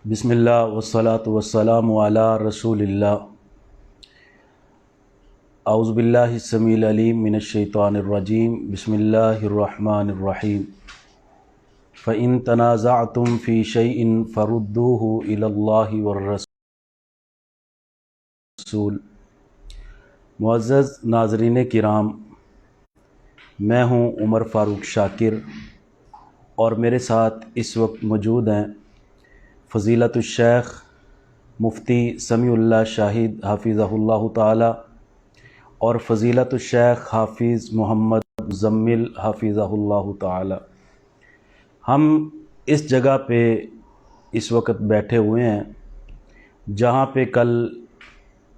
بسم اللہ والصلاة والسلام علی رسول اللہ۔ اعوذ باللہ السمیع العلیم من الشیطان الرجیم، بسم اللہ الرحمن الرحیم۔ فَإِن تَنَازَعْتُمْ فِي شَيْءٍ فَرُدُّوهُ إِلَى اللَّهِ وَالرَّسُولِ۔ معزز ناظرین کرام، میں ہوں عمر فاروق شاکر، اور میرے ساتھ اس وقت موجود ہیں فضیلت الشیخ مفتی سمیع اللہ شاہد حافظہ اللہ تعالی اور فضیلت الشیخ حافظ محمد مزمل حافظہ اللہ تعالی۔ ہم اس جگہ پہ اس وقت بیٹھے ہوئے ہیں جہاں پہ کل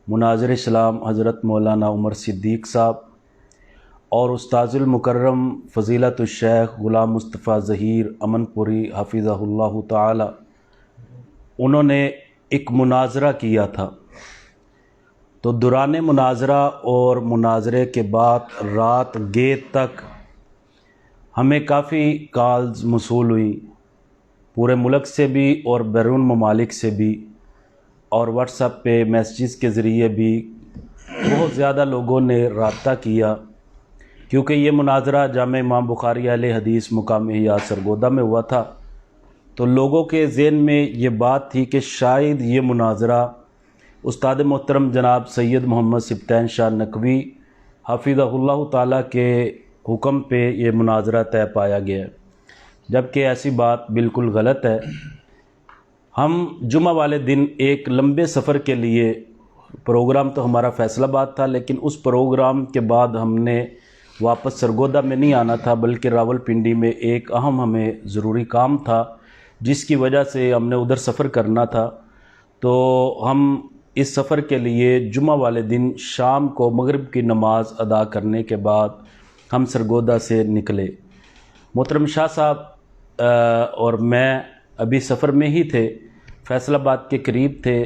مناظر اسلام حضرت مولانا عمر صدیق صاحب اور استاذ المکرم فضیلت الشیخ غلام مصطفیٰ ظہیر امن پوری حافظہ اللہ تعالی انہوں نے ایک مناظرہ کیا تھا۔ تو دوران مناظرہ اور مناظرے کے بعد رات گیر تک ہمیں کافی کالز موصول ہوئی، پورے ملک سے بھی اور بیرون ممالک سے بھی، اور واٹس ایپ پہ میسیجز کے ذریعے بھی بہت زیادہ لوگوں نے رابطہ کیا، کیونکہ یہ مناظرہ جامع امام بخاری اہل حدیث مقام احیاء سرگودہ میں ہوا تھا۔ تو لوگوں کے ذہن میں یہ بات تھی کہ شاید یہ مناظرہ استاد محترم جناب سید محمد سبطین شاہ نقوی حافظہ اللہ تعالیٰ کے حکم پہ یہ مناظرہ طے پایا گیا ہے، جبکہ ایسی بات بالکل غلط ہے۔ ہم جمعہ والے دن ایک لمبے سفر کے لیے، پروگرام تو ہمارا فیصل آباد تھا، لیکن اس پروگرام کے بعد ہم نے واپس سرگودہ میں نہیں آنا تھا، بلکہ راول پنڈی میں ایک اہم ہمیں ضروری کام تھا جس کی وجہ سے ہم نے ادھر سفر کرنا تھا۔ تو ہم اس سفر کے لیے جمعہ والے دن شام کو مغرب کی نماز ادا کرنے کے بعد ہم سرگودہ سے نکلے۔ محترم شاہ صاحب اور میں ابھی سفر میں ہی تھے، فیصل آباد کے قریب تھے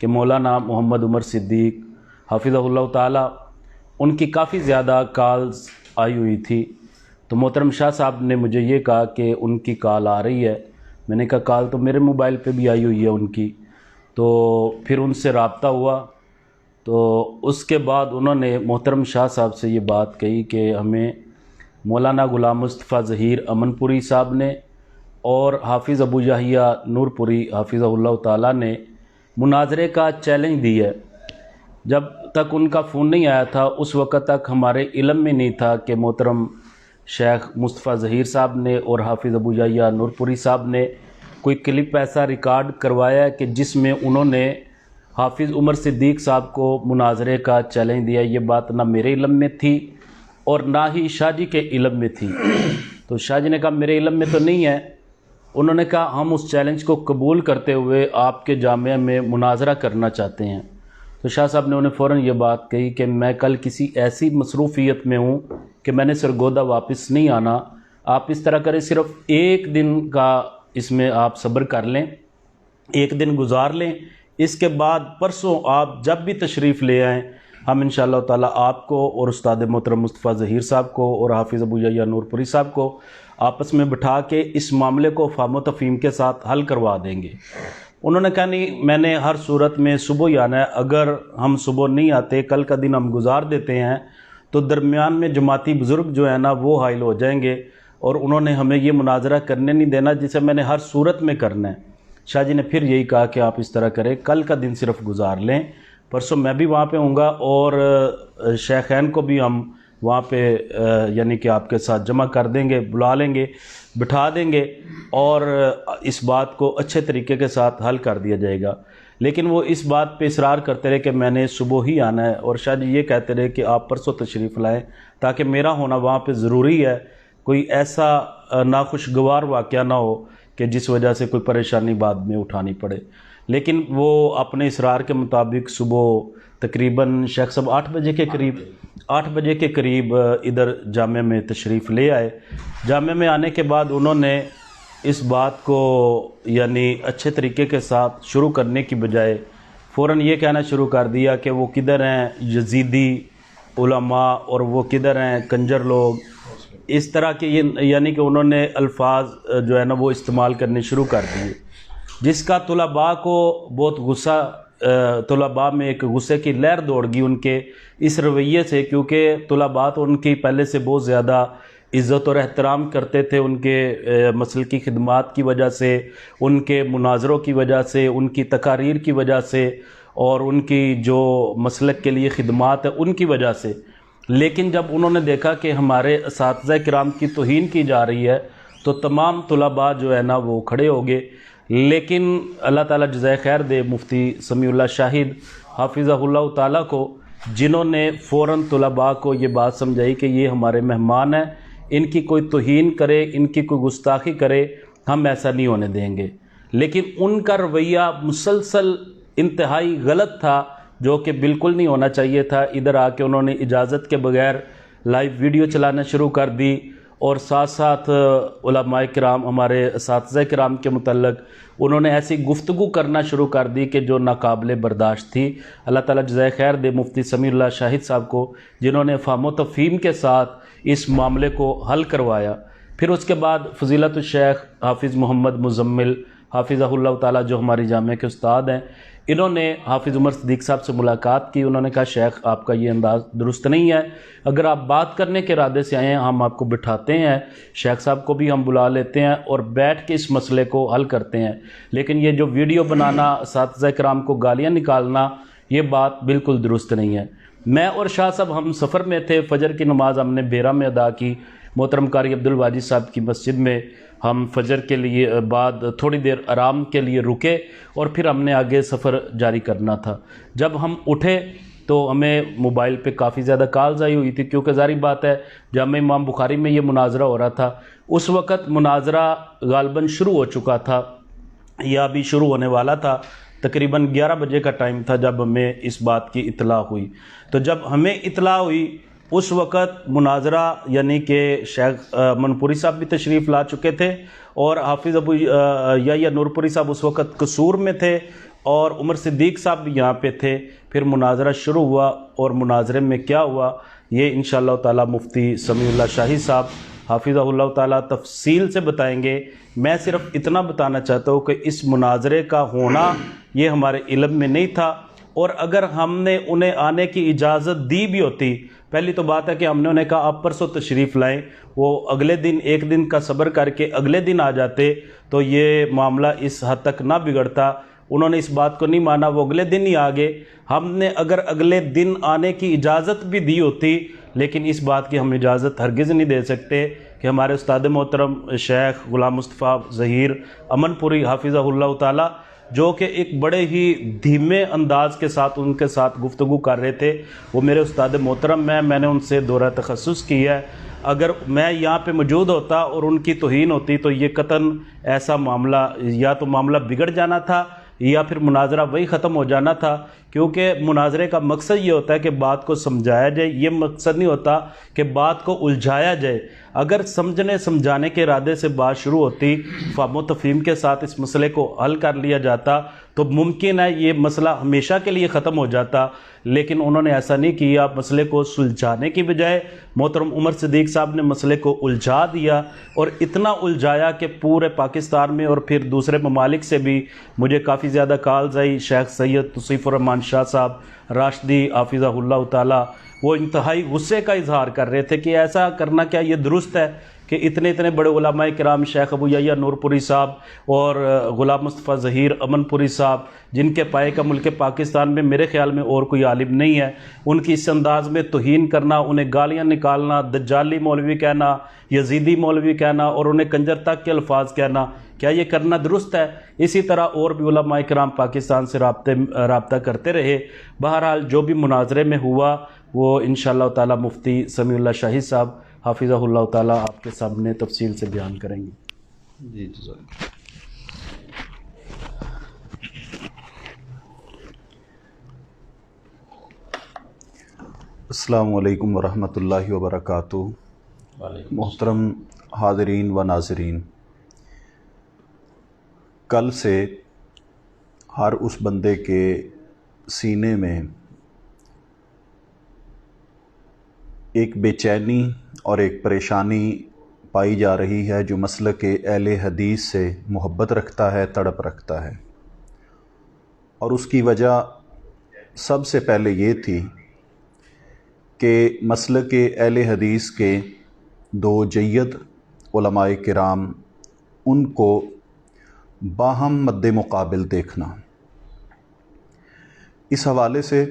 کہ مولانا محمد عمر صدیق حافظہ اللہ تعالی ان کی کافی زیادہ کالز آئی ہوئی تھی۔ تو محترم شاہ صاحب نے مجھے یہ کہا کہ ان کی کال آ رہی ہے۔ میں نے کہا کال تو میرے موبائل پہ بھی آئی ہوئی ہے ان کی۔ تو پھر ان سے رابطہ ہوا، تو اس کے بعد انہوں نے محترم شاہ صاحب سے یہ بات کہی کہ ہمیں مولانا غلام مصطفیٰ ظہیر امن پوری صاحب نے اور حافظ ابو یحییٰ نور پوری حافظہ اللہ تعالیٰ نے مناظرے کا چیلنج دی ہے۔ جب تک ان کا فون نہیں آیا تھا اس وقت تک ہمارے علم میں نہیں تھا کہ محترم شیخ مصطفیٰ ظہیر صاحب نے اور حافظ ابو یحییٰ نور پوری صاحب نے کوئی کلپ ایسا ریکارڈ کروایا ہے کہ جس میں انہوں نے حافظ عمر صدیق صاحب کو مناظرے کا چیلنج دیا۔ یہ بات نہ میرے علم میں تھی اور نہ ہی شاہ جی کے علم میں تھی۔ تو شاہ جی نے کہا میرے علم میں تو نہیں ہے۔ انہوں نے کہا ہم اس چیلنج کو قبول کرتے ہوئے آپ کے جامعہ میں مناظرہ کرنا چاہتے ہیں۔ تو شاہ صاحب نے انہیں فوراً یہ بات کہی کہ میں کل کسی ایسی مصروفیت میں ہوں کہ میں نے سرگودہ واپس نہیں آنا، آپ اس طرح کریں صرف ایک دن کا اس میں آپ صبر کر لیں، ایک دن گزار لیں، اس کے بعد پرسوں آپ جب بھی تشریف لے آئیں ہم انشاءاللہ تعالیٰ آپ کو اور استاد محترم مصطفیٰ ظہیر صاحب کو اور حافظ ابو یحییٰ نور پوری صاحب کو آپس میں بٹھا کے اس معاملے کو فہم و تفہیم کے ساتھ حل کروا دیں گے۔ انہوں نے کہا نہیں، میں نے ہر صورت میں صبح ہی آنا ہے، اگر ہم صبح نہیں آتے کل کا دن ہم گزار دیتے ہیں تو درمیان میں جماعتی بزرگ جو ہیں نا وہ حائل ہو جائیں گے، اور انہوں نے ہمیں یہ مناظرہ کرنے نہیں دینا جسے میں نے ہر صورت میں کرنا ہے۔ شاہ جی نے پھر یہی کہا کہ آپ اس طرح کریں، کل کا دن صرف گزار لیں، پرسوں میں بھی وہاں پہ ہوں گا اور شیخین کو بھی ہم وہاں پہ یعنی کہ آپ کے ساتھ جمع کر دیں گے، بلا لیں گے، بٹھا دیں گے، اور اس بات کو اچھے طریقے کے ساتھ حل کر دیا جائے گا۔ لیکن وہ اس بات پہ اصرار کرتے رہے کہ میں نے صبح ہی آنا ہے، اور شاہ جی یہ کہتے رہے کہ آپ پرسوں تشریف لائیں تاکہ میرا ہونا وہاں پہ ضروری ہے، کوئی ایسا ناخوشگوار واقعہ نہ ہو کہ جس وجہ سے کوئی پریشانی بعد میں اٹھانی پڑے۔ لیکن وہ اپنے اصرار کے مطابق صبح تقریباً شیخ صاحب 8 بجے کے قریب ادھر جامعہ میں تشریف لے آئے۔ جامعہ میں آنے کے بعد انہوں نے اس بات کو یعنی اچھے طریقے کے ساتھ شروع کرنے کی بجائے فوراً یہ کہنا شروع کر دیا کہ وہ کدھر ہیں یزیدی علماء اور وہ کدھر ہیں کنجر لوگ، اس طرح کے یہ یعنی کہ انہوں نے الفاظ جو ہے نا وہ استعمال کرنے شروع کر دیے، جس کا طلباء کو بہت غصہ، طلباء میں ایک غصے کی لہر دوڑ گئی ان کے اس رویے سے، کیونکہ طلباء تو ان کی پہلے سے بہت زیادہ عزت اور احترام کرتے تھے، ان کے مسلکی خدمات کی وجہ سے، ان کے مناظروں کی وجہ سے، ان کی تقاریر کی وجہ سے، اور ان کی جو مسلک کے لیے خدمات ہے ان کی وجہ سے۔ لیکن جب انہوں نے دیکھا کہ ہمارے اساتذہ کرام کی توہین کی جا رہی ہے تو تمام طلباء جو ہے نا وہ کھڑے ہو گئے۔ لیکن اللہ تعالیٰ جزائے خیر دے مفتی سمیع اللہ شاہد حافظہ اللہ تعالیٰ کو، جنہوں نے فوراً طلباء کو یہ بات سمجھائی کہ یہ ہمارے مہمان ہیں، ان کی کوئی توہین کرے، ان کی کوئی گستاخی کرے، ہم ایسا نہیں ہونے دیں گے۔ لیکن ان کا رویہ مسلسل انتہائی غلط تھا، جو کہ بالکل نہیں ہونا چاہیے تھا۔ ادھر آ کے انہوں نے اجازت کے بغیر لائیو ویڈیو چلانا شروع کر دی، اور ساتھ ساتھ علماء کرام، ہمارے اساتذہ کرام کے متعلق انہوں نے ایسی گفتگو کرنا شروع کر دی کہ جو ناقابل برداشت تھی۔ اللہ تعالیٰ جزائے خیر دے مفتی سمیع اللہ شاہد صاحب کو، جنہوں نے فہم و تفہیم کے ساتھ اس معاملے کو حل کروایا۔ پھر اس کے بعد فضیلت الشیخ حافظ محمد مزمل حافظہ اللہ تعالیٰ، جو ہماری جامعہ کے استاد ہیں، انہوں نے حافظ عمر صدیق صاحب سے ملاقات کی۔ انہوں نے کہا شیخ آپ کا یہ انداز درست نہیں ہے، اگر آپ بات کرنے کے ارادے سے آئے ہیں ہم آپ کو بٹھاتے ہیں، شیخ صاحب کو بھی ہم بلا لیتے ہیں اور بیٹھ کے اس مسئلے کو حل کرتے ہیں، لیکن یہ جو ویڈیو بنانا، اساتذہ کرام کو گالیاں نکالنا، یہ بات بالکل درست نہیں ہے۔ میں اور شاہ صاحب ہم سفر میں تھے، فجر کی نماز ہم نے بیرہ میں ادا کی، محترم قاری عبدالواجد صاحب کی مسجد میں ہم فجر کے لیے بعد تھوڑی دیر آرام کے لیے رکے، اور پھر ہم نے آگے سفر جاری کرنا تھا۔ جب ہم اٹھے تو ہمیں موبائل پہ کافی زیادہ کالز آئی ہوئی تھی، کیونکہ ظاہری بات ہے جامع امام بخاری میں یہ مناظرہ ہو رہا تھا۔ اس وقت مناظرہ غالباً شروع ہو چکا تھا یا بھی شروع ہونے والا تھا، تقریباً 11 بجے کا ٹائم تھا جب ہمیں اس بات کی اطلاع ہوئی۔ تو جب ہمیں اطلاع ہوئی اس وقت مناظرہ یعنی کہ شیخ منپوری صاحب بھی تشریف لا چکے تھے، اور حافظ ابو یحییٰ نورپوری صاحب اس وقت قصور میں تھے، اور عمر صدیق صاحب بھی یہاں پہ تھے۔ پھر مناظرہ شروع ہوا، اور مناظرے میں کیا ہوا یہ انشاءاللہ تعالی مفتی سمیع اللہ شاہد صاحب حافظہ اللہ تعالیٰ تفصیل سے بتائیں گے۔ میں صرف اتنا بتانا چاہتا ہوں کہ اس مناظرے کا ہونا یہ ہمارے علم میں نہیں تھا، اور اگر ہم نے انہیں آنے کی اجازت دی بھی ہوتی، پہلی تو بات ہے کہ ہم نے انہیں کہا آپ پرسوں تشریف لائیں، وہ اگلے دن ایک دن کا صبر کر کے اگلے دن آ جاتے تو یہ معاملہ اس حد تک نہ بگڑتا۔ انہوں نے اس بات کو نہیں مانا، وہ اگلے دن ہی آ گئے۔ ہم نے اگر اگلے دن آنے کی اجازت بھی دی ہوتی، لیکن اس بات کی ہم اجازت ہرگز نہیں دے سکتے کہ ہمارے استاد محترم شیخ غلام مصطفیٰ ظہیر امن پوری حافظہ اللہ تعالیٰ، جو کہ ایک بڑے ہی دھیمے انداز کے ساتھ ان کے ساتھ گفتگو کر رہے تھے، وہ میرے استاد محترم ہیں، میں نے ان سے دورہ تخصص کی ہے۔ اگر میں یہاں پہ موجود ہوتا اور ان کی توہین ہوتی تو یہ قطعاً ایسا معاملہ یا تو معاملہ بگڑ جانا تھا یا پھر مناظرہ وہی ختم ہو جانا تھا، کیونکہ مناظرے کا مقصد یہ ہوتا ہے کہ بات کو سمجھایا جائے، یہ مقصد نہیں ہوتا کہ بات کو الجھایا جائے۔ اگر سمجھنے سمجھانے کے ارادے سے بات شروع ہوتی، فہم و تفہیم کے ساتھ اس مسئلے کو حل کر لیا جاتا تو ممکن ہے یہ مسئلہ ہمیشہ کے لیے ختم ہو جاتا، لیکن انہوں نے ایسا نہیں کیا۔ مسئلے کو سلجھانے کی بجائے محترم عمر صدیق صاحب نے مسئلے کو الجھا دیا، اور اتنا الجھایا کہ پورے پاکستان میں اور پھر دوسرے ممالک سے بھی مجھے کافی زیادہ کالز آئی۔ شیخ سید توصیف الرحمان شاہ صاحب راشدی حافظہ اللہ تعالیٰ وہ انتہائی غصے کا اظہار کر رہے تھے کہ ایسا کرنا کیا یہ درست ہے کہ اتنے بڑے علماء کرام شیخ ابو یحییٰ نورپوری صاحب اور غلام مصطفیٰ ظہیر امن پوری صاحب، جن کے پائے کا ملک پاکستان میں میرے خیال میں اور کوئی عالم نہیں ہے، ان کی اس انداز میں توہین کرنا، انہیں گالیاں نکالنا، دجالی مولوی کہنا، یزیدی مولوی کہنا، اور انہیں کنجر تک کے الفاظ کہنا، کیا یہ کرنا درست ہے؟ اسی طرح اور بھی علماء کرام پاکستان سے رابطہ کرتے رہے۔ بہرحال جو بھی مناظرے میں ہوا وہ انشاءاللہ تعالی مفتی سمیع اللہ شاہد صاحب حافظہ اللہ تعالیٰ آپ کے سامنے تفصیل سے بیان کریں گے۔ جی جزاک۔ السلام علیکم ورحمۃ اللہ وبرکاتہ۔ محترم حاضرین و ناظرین، کل سے ہر اس بندے کے سینے میں ایک بے چینی اور ایک پریشانی پائی جا رہی ہے جو مسلک اہل حدیث سے محبت رکھتا ہے، تڑپ رکھتا ہے، اور اس کی وجہ سب سے پہلے یہ تھی کہ مسلک اہل حدیث کے دو جید علماء کرام ان کو باہم مد مقابل دیکھنا۔ اس حوالے سے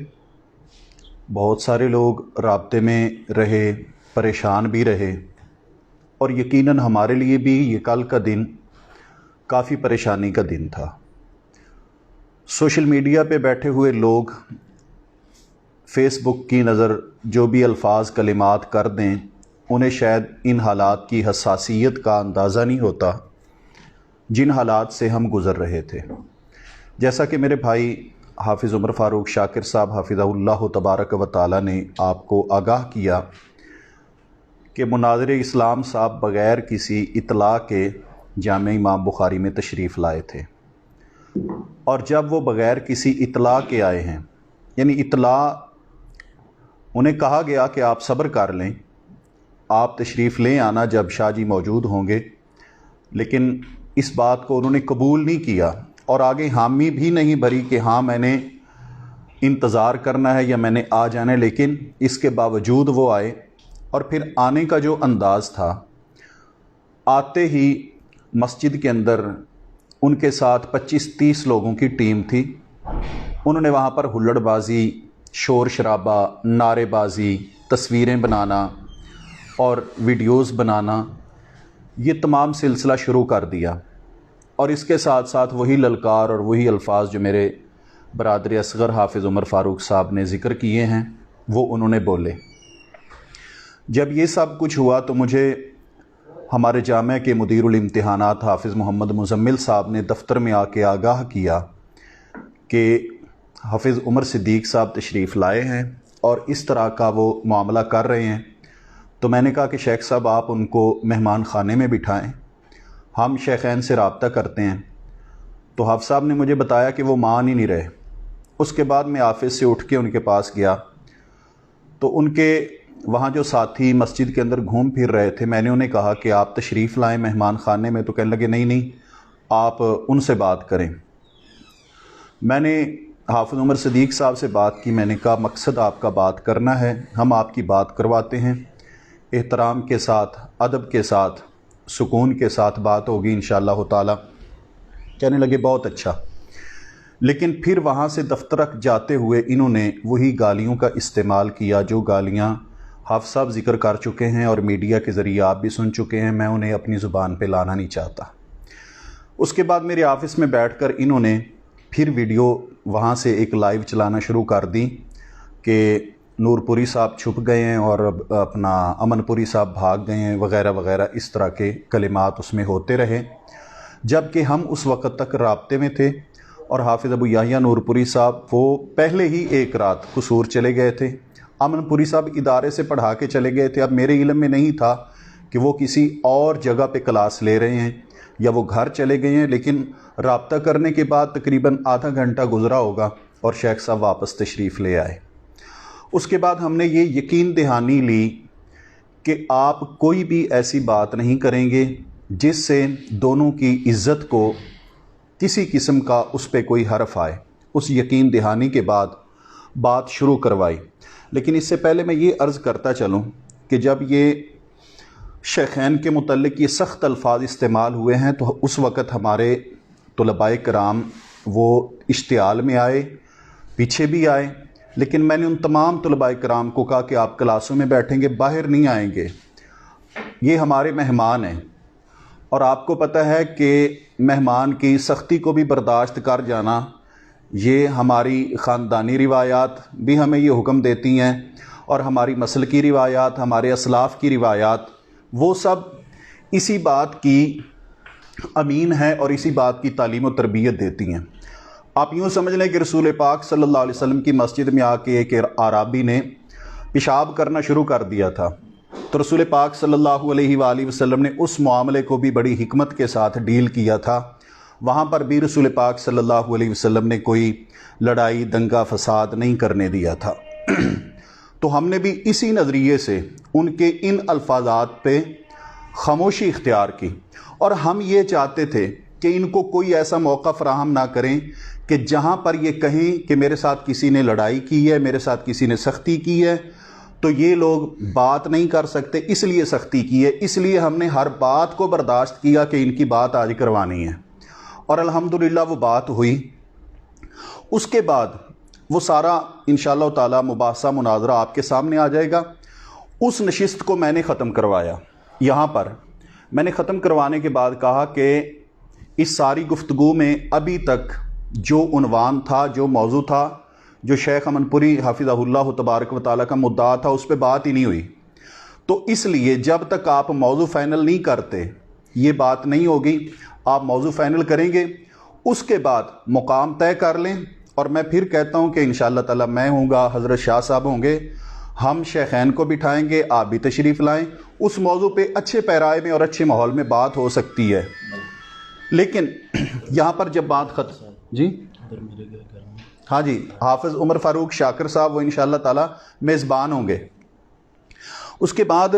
بہت سارے لوگ رابطے میں رہے، پریشان بھی رہے، اور یقیناً ہمارے لیے بھی یہ کل کا دن کافی پریشانی کا دن تھا۔ سوشل میڈیا پہ بیٹھے ہوئے لوگ فیس بک کی نظر جو بھی الفاظ کلمات کر دیں، انہیں شاید ان حالات کی حساسیت کا اندازہ نہیں ہوتا جن حالات سے ہم گزر رہے تھے۔ جیسا کہ میرے بھائی حافظ عمر فاروق شاکر صاحب حفظہ اللہ تبارک و تعالی نے آپ کو آگاہ کیا کہ مناظر اسلام صاحب بغیر کسی اطلاع کے جامع امام بخاری میں تشریف لائے تھے، اور جب وہ بغیر کسی اطلاع کے آئے ہیں، یعنی اطلاع انہیں کہا گیا کہ آپ صبر کر لیں، آپ تشریف لیں آنا جب شاہ جی موجود ہوں گے، لیکن اس بات کو انہوں نے قبول نہیں کیا اور آگے حامی بھی نہیں بھری کہ ہاں میں نے انتظار کرنا ہے یا میں نے آ جانا ہے، لیکن اس کے باوجود وہ آئے۔ اور پھر آنے کا جو انداز تھا، آتے ہی مسجد کے اندر ان کے ساتھ 25-30 لوگوں کی ٹیم تھی۔ انہوں نے وہاں پر ہلڑ بازی، شور شرابہ، نعرے بازی، تصویریں بنانا اور ویڈیوز بنانا، یہ تمام سلسلہ شروع کر دیا، اور اس کے ساتھ ساتھ وہی للکار اور وہی الفاظ جو میرے برادر اصغر حافظ عمر فاروق صاحب نے ذکر کیے ہیں وہ انہوں نے بولے۔ جب یہ سب کچھ ہوا تو مجھے ہمارے جامعہ کے مدیر الامتحانات حافظ محمد مزمل صاحب نے دفتر میں آ کے آگاہ کیا کہ حافظ عمر صدیق صاحب تشریف لائے ہیں اور اس طرح کا وہ معاملہ کر رہے ہیں۔ تو میں نے کہا کہ شیخ صاحب آپ ان کو مہمان خانے میں بٹھائیں، ہم شیخین سے رابطہ کرتے ہیں۔ تو حافظ صاحب نے مجھے بتایا کہ وہ مان ہی نہیں رہے۔ اس کے بعد میں آفس سے اٹھ کے ان کے پاس گیا تو ان کے وہاں جو ساتھی مسجد کے اندر گھوم پھر رہے تھے، میں نے انہیں کہا کہ آپ تشریف لائیں مہمان خانے میں، تو کہنے لگے نہیں آپ ان سے بات کریں۔ میں نے حافظ عمر صدیق صاحب سے بات کی، میں نے کہا مقصد آپ کا بات کرنا ہے، ہم آپ کی بات کرواتے ہیں، احترام کے ساتھ، ادب کے ساتھ، سکون کے ساتھ بات ہوگی انشاءاللہ تعالی۔ کہنے لگے بہت اچھا۔ لیکن پھر وہاں سے دفتر تک جاتے ہوئے انہوں نے وہی گالیوں کا استعمال کیا جو گالیاں حافظ صاحب ذکر کر چکے ہیں اور میڈیا کے ذریعے آپ بھی سن چکے ہیں، میں انہیں اپنی زبان پہ لانا نہیں چاہتا۔ اس کے بعد میرے آفس میں بیٹھ کر انہوں نے پھر ویڈیو وہاں سے ایک لائیو چلانا شروع کر دی کہ نور پوری صاحب چھپ گئے ہیں اور اپنا امن پوری صاحب بھاگ گئے ہیں وغیرہ وغیرہ، اس طرح کے کلمات اس میں ہوتے رہے، جبکہ ہم اس وقت تک رابطے میں تھے اور حافظ ابو یحییٰ نور پوری صاحب وہ پہلے ہی ایک رات قصور چلے گئے تھے، امن پوری صاحب ادارے سے پڑھا کے چلے گئے تھے۔ اب میرے علم میں نہیں تھا کہ وہ کسی اور جگہ پہ کلاس لے رہے ہیں یا وہ گھر چلے گئے ہیں، لیکن رابطہ کرنے کے بعد تقریباً آدھا گھنٹہ گزرا ہوگا اور شیخ صاحب واپس تشریف لے آئے۔ اس کے بعد ہم نے یہ یقین دہانی لی کہ آپ کوئی بھی ایسی بات نہیں کریں گے جس سے دونوں کی عزت کو کسی قسم کا اس پہ کوئی حرف آئے۔ اس یقین دہانی کے بعد بات شروع کروائی۔ لیکن اس سے پہلے میں یہ عرض کرتا چلوں کہ جب یہ شیخین کے متعلق یہ سخت الفاظ استعمال ہوئے ہیں تو اس وقت ہمارے طلباء کرام وہ اشتعال میں آئے، پیچھے بھی آئے، لیکن میں نے ان تمام طلباء کرام کو کہا کہ آپ کلاسوں میں بیٹھیں گے، باہر نہیں آئیں گے، یہ ہمارے مہمان ہیں، اور آپ کو پتہ ہے کہ مہمان کی سختی کو بھی برداشت کر جانا یہ ہماری خاندانی روایات بھی ہمیں یہ حکم دیتی ہیں، اور ہماری مسلکی روایات، ہمارے اسلاف کی روایات، وہ سب اسی بات کی امین ہے اور اسی بات کی تعلیم و تربیت دیتی ہیں۔ آپ یوں سمجھ لیں کہ رسول پاک صلی اللہ علیہ وسلم کی مسجد میں آ کے ایک اعرابی نے پیشاب کرنا شروع کر دیا تھا، تو رسول پاک صلی اللہ علیہ وآلہ وسلم نے اس معاملے کو بھی بڑی حکمت کے ساتھ ڈیل کیا تھا۔ وہاں پر بھی رسول پاک صلی اللہ علیہ وسلم نے کوئی لڑائی، دنگا فساد نہیں کرنے دیا تھا۔ تو ہم نے بھی اسی نظریے سے ان کے ان الفاظات پہ خاموشی اختیار کی، اور ہم یہ چاہتے تھے کہ ان کو کوئی ایسا موقع فراہم نہ کریں کہ جہاں پر یہ کہیں کہ میرے ساتھ کسی نے لڑائی کی ہے، میرے ساتھ کسی نے سختی کی ہے، تو یہ لوگ بات نہیں کر سکتے، اس لیے سختی کی ہے۔ اس لیے ہم نے ہر بات کو برداشت کیا کہ ان کی بات آج کروانی ہے، اور الحمدللہ وہ بات ہوئی۔ اس کے بعد وہ سارا انشاءاللہ تعالی مباحثہ مناظرہ آپ کے سامنے آ جائے گا۔ اس نشست کو میں نے ختم کروایا۔ یہاں پر میں نے ختم کروانے کے بعد کہا کہ اس ساری گفتگو میں ابھی تک جو عنوان تھا، جو موضوع تھا، جو شیخ امن پوری حافظہ اللہ تبارک و تعالیٰ کا مدعا تھا، اس پہ بات ہی نہیں ہوئی۔ تو اس لیے جب تک آپ موضوع فائنل نہیں کرتے یہ بات نہیں ہوگی۔ آپ موضوع فائنل کریں گے، اس کے بعد مقام طے کر لیں، اور میں پھر کہتا ہوں کہ انشاءاللہ تعالیٰ میں ہوں گا، حضرت شاہ صاحب ہوں گے، ہم شیخین کو بٹھائیں گے، آپ بھی تشریف لائیں، اس موضوع پہ اچھے پیرائے میں اور اچھے ماحول میں بات ہو سکتی ہے۔ لیکن یہاں پر جب بات ختم، جی ہاں جی، حافظ عمر فاروق شاکر صاحب وہ انشاءاللہ تعالیٰ میزبان ہوں گے۔ اس کے بعد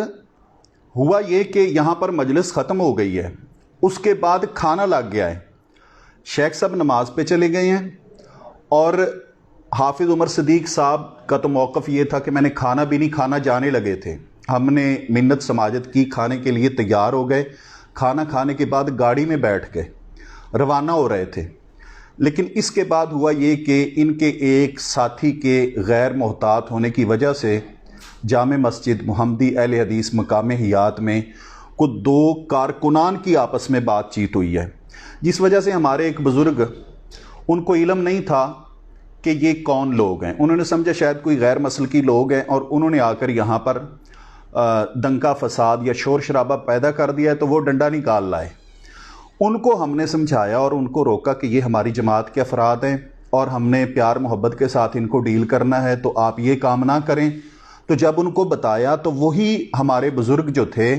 ہوا یہ کہ یہاں پر مجلس ختم ہو گئی ہے، اس کے بعد کھانا لگ گیا ہے، شیخ صاحب نماز پہ چلے گئے ہیں، اور حافظ عمر صدیق صاحب کا تو موقف یہ تھا کہ میں نے کھانا بھی نہیں کھانا، جانے لگے تھے۔ ہم نے منت سماجت کی، کھانے کے لیے تیار ہو گئے، کھانا کھانے کے بعد گاڑی میں بیٹھ کے روانہ ہو رہے تھے۔ لیکن اس کے بعد ہوا یہ کہ ان کے ایک ساتھی کے غیر محتاط ہونے کی وجہ سے جامع مسجد محمدی اہل حدیث مقام حیات میں کچھ دو کارکنان کی آپس میں بات چیت ہوئی ہے، جس وجہ سے ہمارے ایک بزرگ، ان کو علم نہیں تھا کہ یہ کون لوگ ہیں، انہوں نے سمجھا شاید کوئی غیر مسلکی لوگ ہیں، اور انہوں نے آ کر یہاں پر دنگا فساد یا شور شرابہ پیدا کر دیا ہے، تو وہ ڈنڈا نکال لائے۔ ان کو ہم نے سمجھایا اور ان کو روکا کہ یہ ہماری جماعت کے افراد ہیں، اور ہم نے پیار محبت کے ساتھ ان کو ڈیل کرنا ہے، تو آپ یہ کام نہ کریں۔ تو جب ان کو بتایا تو وہی ہمارے بزرگ جو تھے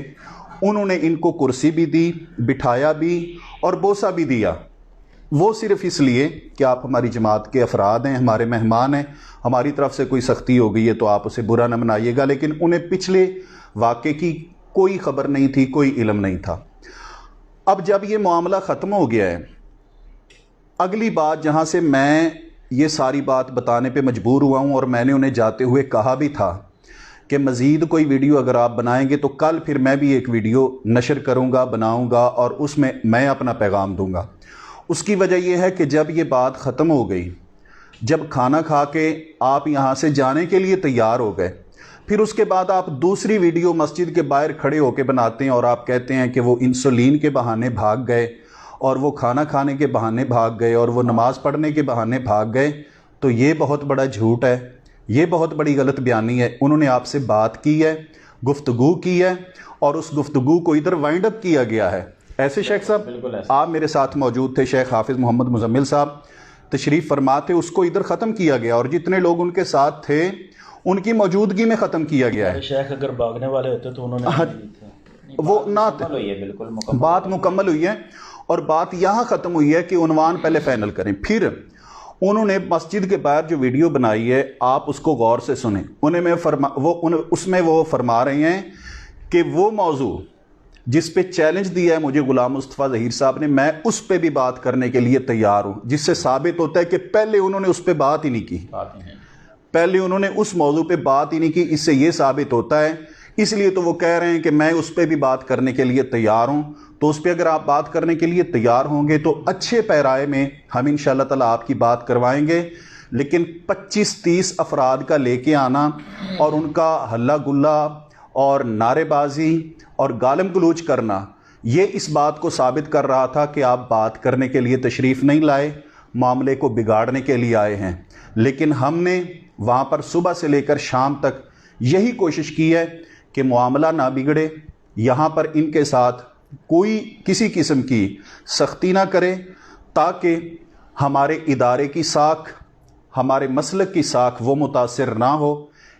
انہوں نے ان کو کرسی بھی دی، بٹھایا بھی اور بوسہ بھی دیا، وہ صرف اس لیے کہ آپ ہماری جماعت کے افراد ہیں، ہمارے مہمان ہیں، ہماری طرف سے کوئی سختی ہو گئی ہے تو آپ اسے برا نہ منائیے گا۔ لیکن انہیں پچھلے واقعے کی کوئی خبر نہیں تھی، کوئی علم نہیں تھا۔ اب جب یہ معاملہ ختم ہو گیا ہے، اگلی بات جہاں سے میں یہ ساری بات بتانے پہ مجبور ہوا ہوں، اور میں نے انہیں جاتے ہوئے کہا بھی تھا کہ مزید کوئی ویڈیو اگر آپ بنائیں گے تو کل پھر میں بھی ایک ویڈیو نشر کروں گا، بناؤں گا، اور اس میں اپنا پیغام دوں گا۔ اس کی وجہ یہ ہے کہ جب یہ بات ختم ہو گئی، جب کھانا کھا کے آپ یہاں سے جانے کے لیے تیار ہو گئے، پھر اس کے بعد آپ دوسری ویڈیو مسجد کے باہر کھڑے ہو کے بناتے ہیں، اور آپ کہتے ہیں کہ وہ انسولین کے بہانے بھاگ گئے، اور وہ کھانا کھانے کے بہانے بھاگ گئے، اور وہ نماز پڑھنے کے بہانے بھاگ گئے، تو یہ بہت بڑا جھوٹ ہے، یہ بہت بڑی غلط بیانی ہے۔ انہوں نے آپ سے بات کی ہے، گفتگو کی ہے، اور اس گفتگو کو ادھر وائنڈ اپ کیا گیا ہے۔ ایسے شیخ صاحب آپ میرے ساتھ موجود تھے، شیخ حافظ محمد مزمل صاحب تشریف فرما تھے، اس کو ادھر ختم کیا گیا، اور جتنے لوگ ان کے ساتھ تھے ان کی موجودگی میں ختم کیا گیا ہے۔ شیخ اگر بھاگنے والے ہوتے تو انہوں نے وہ نہ بالکل بات مکمل ہوئی ہے، اور بات یہاں ختم ہوئی ہے کہ عنوان پہلے فائنل کریں۔ پھر انہوں نے مسجد کے باہر جو ویڈیو بنائی ہے، آپ اس کو غور سے سنیں۔ اس میں وہ فرما رہے ہیں کہ وہ موضوع جس پہ چیلنج دیا ہے مجھے غلام مصطفیٰ ظہیر صاحب نے، میں اس پہ بھی بات کرنے کے لیے تیار ہوں، جس سے ثابت ہوتا ہے کہ پہلے انہوں نے اس پہ بات ہی نہیں کی، پہلے انہوں نے اس موضوع پہ بات ہی نہیں کی۔ اس سے یہ ثابت ہوتا ہے، اس لیے تو وہ کہہ رہے ہیں کہ میں اس پہ بھی بات کرنے کے لیے تیار ہوں۔ تو اس پہ اگر آپ بات کرنے کے لیے تیار ہوں گے تو اچھے پیرائے میں ہم انشاءاللہ تعالیٰ آپ کی بات کروائیں گے۔ لیکن 25-30 افراد کا لے کے آنا اور ان کا ہلا گلا اور نعرے بازی اور گالم گلوچ کرنا، یہ اس بات کو ثابت کر رہا تھا کہ آپ بات کرنے کے لیے تشریف نہیں لائے، معاملے کو بگاڑنے کے لیے آئے ہیں۔ لیکن ہم نے وہاں پر صبح سے لے کر شام تک یہی کوشش کی ہے کہ معاملہ نہ بگڑے، یہاں پر ان کے ساتھ کوئی کسی قسم کی سختی نہ کرے، تاکہ ہمارے ادارے کی ساکھ، ہمارے مسلک کی ساکھ وہ متاثر نہ ہو۔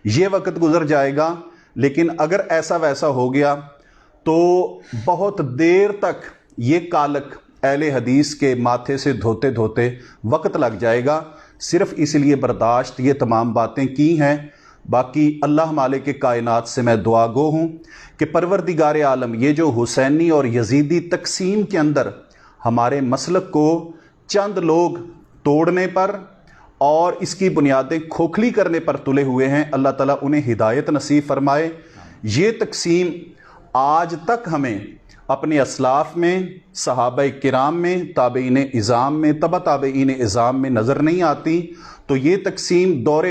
یہ وقت گزر جائے گا، لیکن اگر ایسا ویسا ہو گیا تو بہت دیر تک یہ کالک اہل حدیث کے ماتھے سے دھوتے دھوتے وقت لگ جائے گا۔ صرف اس لیے برداشت یہ تمام باتیں کی ہیں باقی اللہ مالک کائنات سے میں دعا گو ہوں کہ پروردگار عالم یہ جو حسینی اور یزیدی تقسیم کے اندر ہمارے مسلک کو چند لوگ توڑنے پر اور اس کی بنیادیں کھوکھلی کرنے پر تلے ہوئے ہیں، اللہ تعالیٰ انہیں ہدایت نصیب فرمائے۔ یہ تقسیم آج تک ہمیں اپنے اسلاف میں، صحابہ کرام میں، تابعین اعظام میں، تبع تابعین اعظام میں نظر نہیں آتی، تو یہ تقسیم دور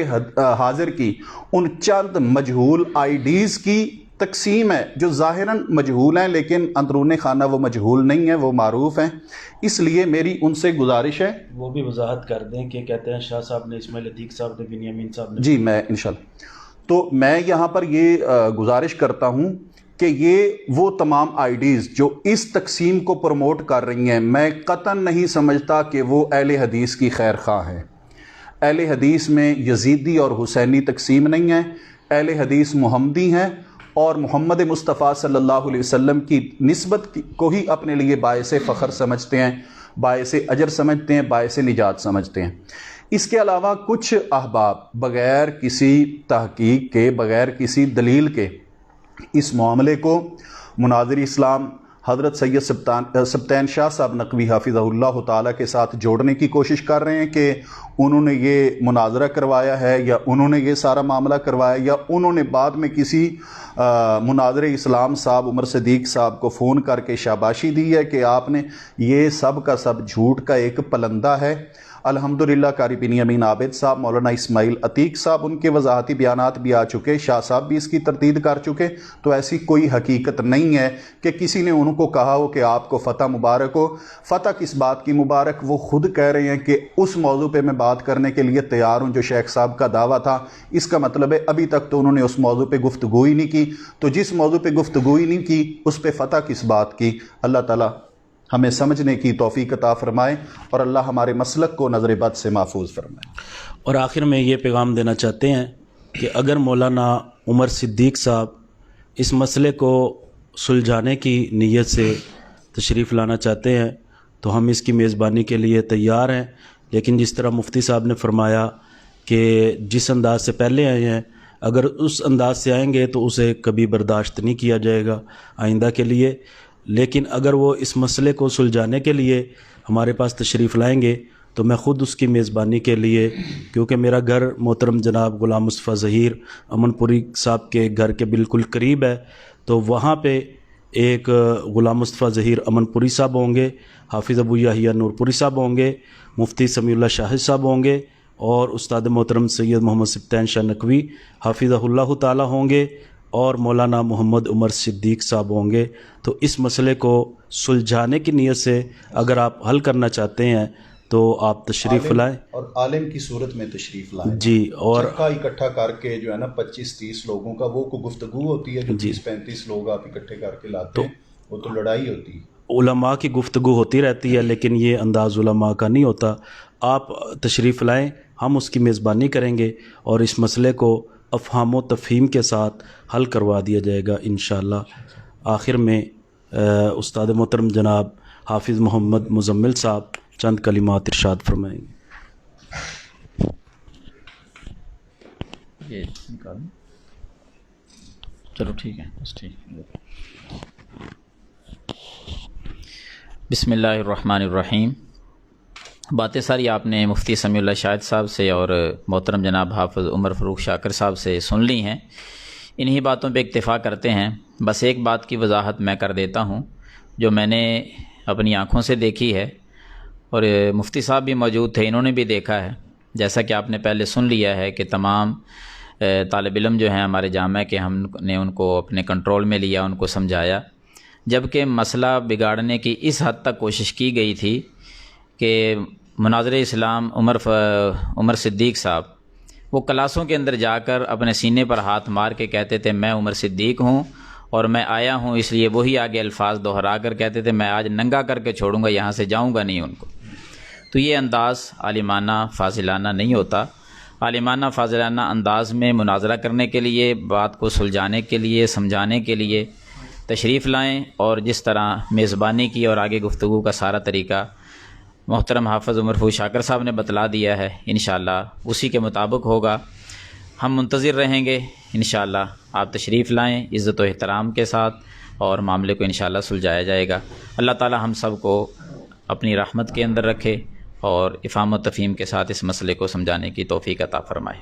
حاضر کی ان چند مجہول آئیڈیز کی تقسیم ہے جو ظاہراً مجہول ہیں لیکن اندرون خانہ وہ مجہول نہیں ہیں، وہ معروف ہیں۔ اس لیے میری ان سے گزارش ہے، وہ بھی وضاحت کر دیں کہ کہتے ہیں شاہ صاحب نے، اسماعیل عتیق صاحب نے، بنیامین صاحب نے۔ جی میں انشاءاللہ تو میں یہاں پر یہ گزارش کرتا ہوں کہ یہ وہ تمام آئیڈیز جو اس تقسیم کو پروموٹ کر رہی ہیں، میں قطعاً نہیں سمجھتا کہ وہ اہل حدیث کی خیر خواہ ہے۔ اہل حدیث میں یزیدی اور حسینی تقسیم نہیں ہے، اہل حدیث محمدی ہیں اور محمد مصطفیٰ صلی اللہ علیہ وسلم کی نسبت کو ہی اپنے لیے باعث فخر سمجھتے ہیں، باعث اجر سمجھتے ہیں، باعث نجات سمجھتے ہیں۔ اس کے علاوہ کچھ احباب بغیر کسی تحقیق کے، بغیر کسی دلیل کے اس معاملے کو مناظر اسلام حضرت سید سبطین شاہ صاحب نقوی حافظہ اللہ تعالیٰ کے ساتھ جوڑنے کی کوشش کر رہے ہیں کہ انہوں نے یہ مناظرہ کروایا ہے یا انہوں نے یہ سارا معاملہ کروایا یا انہوں نے بعد میں کسی مناظر اسلام صاحب عمر صدیق صاحب کو فون کر کے شاباشی دی ہے کہ آپ نے، یہ سب کا سب جھوٹ کا ایک پلندہ ہے۔ الحمدللہ قاری بنیامین عابد صاحب، مولانا اسماعیل عتیق صاحب، ان کے وضاحتی بیانات بھی آ چکے، شاہ صاحب بھی اس کی تردید کر چکے، تو ایسی کوئی حقیقت نہیں ہے کہ کسی نے ان کو کہا ہو کہ آپ کو فتح مبارک ہو۔ فتح کس بات کی مبارک؟ وہ خود کہہ رہے ہیں کہ اس موضوع پہ میں بات کرنے کے لیے تیار ہوں جو شیخ صاحب کا دعویٰ تھا۔ اس کا مطلب ہے ابھی تک تو انہوں نے اس موضوع پہ گفتگو ہی نہیں کی، تو جس موضوع پہ گفتگو ہی نہیں کی اس پہ فتح کس بات کی؟ اللہ تعالیٰ ہمیں سمجھنے کی توفیق عطا فرمائے اور اللہ ہمارے مسلک کو نظر بد سے محفوظ فرمائے۔ اور آخر میں یہ پیغام دینا چاہتے ہیں کہ اگر مولانا عمر صدیق صاحب اس مسئلے کو سلجھانے کی نیت سے تشریف لانا چاہتے ہیں تو ہم اس کی میزبانی کے لیے تیار ہیں، لیکن جس طرح مفتی صاحب نے فرمایا کہ جس انداز سے پہلے آئے ہیں اگر اس انداز سے آئیں گے تو اسے کبھی برداشت نہیں کیا جائے گا آئندہ کے لیے، لیکن اگر وہ اس مسئلے کو سلجھانے کے لیے ہمارے پاس تشریف لائیں گے تو میں خود اس کی میزبانی کے لیے، کیونکہ میرا گھر محترم جناب غلام مصطفیٰ ظہیر امن پوری صاحب کے گھر کے بالکل قریب ہے، تو وہاں پہ ایک غلام مصطفیٰ ظہیر امن پوری صاحب ہوں گے، حافظ ابو یحییٰ نور پوری صاحب ہوں گے، مفتی سمیع اللہ شاہد صاحب ہوں گے اور استاد محترم سید محمد سبطین شاہ نقوی حافظہ اللہ تعالی ہوں گے اور مولانا محمد عمر صدیق صاحب ہوں گے۔ تو اس مسئلے کو سلجھانے کی نیت سے اگر آپ حل کرنا چاہتے ہیں تو آپ تشریف لائیں اور عالم کی صورت میں تشریف لائیں جی، اور چکا اکٹھا کر کے جو ہے نا 25-30 لوگوں کا وہ کوئی گفتگو ہوتی ہے جو 30-35 لوگ آپ اکٹھے کر کے لاتے ہیں، وہ تو لڑائی ہوتی ہے۔ علماء کی گفتگو ہوتی رہتی ہے لیکن یہ انداز علماء کا نہیں ہوتا۔ آپ تشریف لائیں، ہم اس کی میزبانی کریں گے اور اس مسئلے کو افہام و تفہیم کے ساتھ حل کروا دیا جائے گا انشاءاللہ۔ آخر میں استاد محترم جناب حافظ محمد مزمل صاحب چند کلمات ارشاد فرمائیں گے۔ چلو ٹھیک ہے، بس ٹھیک۔ بسم اللہ الرحمن الرحیم۔ باتیں ساری آپ نے مفتی سمیع اللہ شاہد صاحب سے اور محترم جناب حافظ عمر فاروق شاکر صاحب سے سن لی ہیں، انہی باتوں پہ اکتفا کرتے ہیں۔ بس ایک بات کی وضاحت میں کر دیتا ہوں جو میں نے اپنی آنکھوں سے دیکھی ہے اور مفتی صاحب بھی موجود تھے، انہوں نے بھی دیکھا ہے۔ جیسا کہ آپ نے پہلے سن لیا ہے کہ تمام طالب علم جو ہیں ہمارے جامعہ کے، ہم نے ان کو اپنے کنٹرول میں لیا، ان کو سمجھایا، جبکہ مسئلہ بگاڑنے کی اس حد تک کوشش کی گئی تھی کہ مناظر اسلام عمر صدیق صاحب وہ کلاسوں کے اندر جا کر اپنے سینے پر ہاتھ مار کے کہتے تھے میں عمر صدیق ہوں اور میں آیا ہوں، اس لیے وہی آگے الفاظ دہرا کر کہتے تھے میں آج ننگا کر کے چھوڑوں گا، یہاں سے جاؤں گا نہیں ان کو۔ تو یہ انداز عالمانہ فاضلانہ نہیں ہوتا۔ عالمانہ فاضلانہ انداز میں مناظرہ کرنے کے لیے، بات کو سلجھانے کے لیے، سمجھانے کے لیے تشریف لائیں، اور جس طرح میزبانی کی اور آگے گفتگو کا سارا طریقہ محترم حافظ عمر فاروق شاکر صاحب نے بتلا دیا ہے، انشاءاللہ اسی کے مطابق ہوگا۔ ہم منتظر رہیں گے انشاءاللہ آپ تشریف لائیں عزت و احترام کے ساتھ، اور معاملے کو انشاءاللہ سلجھایا جائے گا۔ اللہ تعالی ہم سب کو اپنی رحمت کے اندر رکھے اور افہام و تفہیم کے ساتھ اس مسئلے کو سمجھانے کی توفیق عطا فرمائے۔